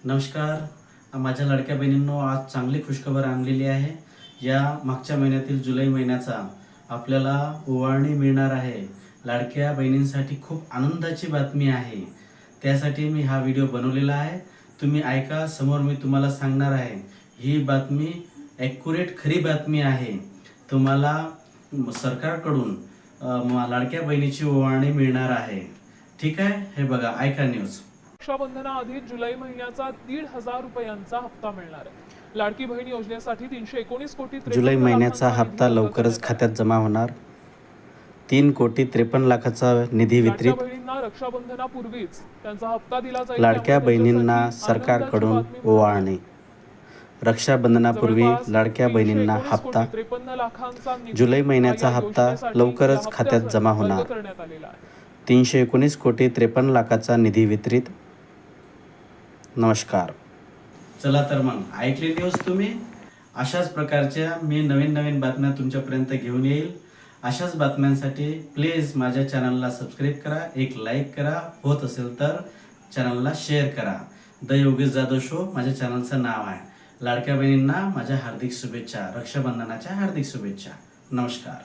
नमस्कार. माझ्या लाडक्या बहिणींनो, आज चांगली खुशखबर आणलेली आहे. या मागच्या महिन्यातील जुलै महिन्याचा आपल्याला ओवाळणी मिळणार आहे. लाडक्या बहिणींसाठी खूप आनंदाची बातमी आहे. त्यासाठी मी हा व्हिडिओ बनवलेला आहे. तुम्ही ऐका, समोर मी तुम्हाला सांगणार आहे. ही बातमी ॲक्युरेट खरी बातमी आहे. तुम्हाला सरकारकडून लाडक्या बहिणीची ओवाळणी मिळणार आहे. ठीक आहे, हे बघा, ऐका न्यूज. रक्षाबंधनाआधी जुलै महिन्याचा 1,500 रुपयांचा हप्ता मिळणार आहे. लाडकी बहीण योजनेसाठी 319 कोटी जुलै महिन्याचा हप्ता लवकरच खात्यात जमा होणार. 3,53 लाखाचा निधी वितरित. बहिणींना रक्षाबंधनापूर्वीच त्यांचा हप्ता दिला जाईल. लाडक्या बहिणींना सरकारकडून ओवाळणी. रक्षाबंधनापूर्वी लाडक्या बहिणींना हप्ता. 53 लाखांचा जुलै महिन्याचा हप्ता लवकरच खात्यात जमा होणार. 319 कोटी 53 लाखाचा निधी वितरित. नमस्कार. चला तर मग, ऐकली न्यूज तुम्ही. अशाच प्रकारच्या मी नवीन बातम्या तुमच्यापर्यंत घेऊन येईल. अशाच बातम्यांसाठी प्लीज माझ्या चॅनलला सबस्क्राईब करा, एक लाईक करा, होत असेल तर चॅनलला शेअर करा. द योगेश जाधव शो माझ्या चॅनलचं नाव आहे. लाडक्या बहिणींना माझ्या हार्दिक शुभेच्छा, रक्षाबंधनाच्या हार्दिक शुभेच्छा. नमस्कार.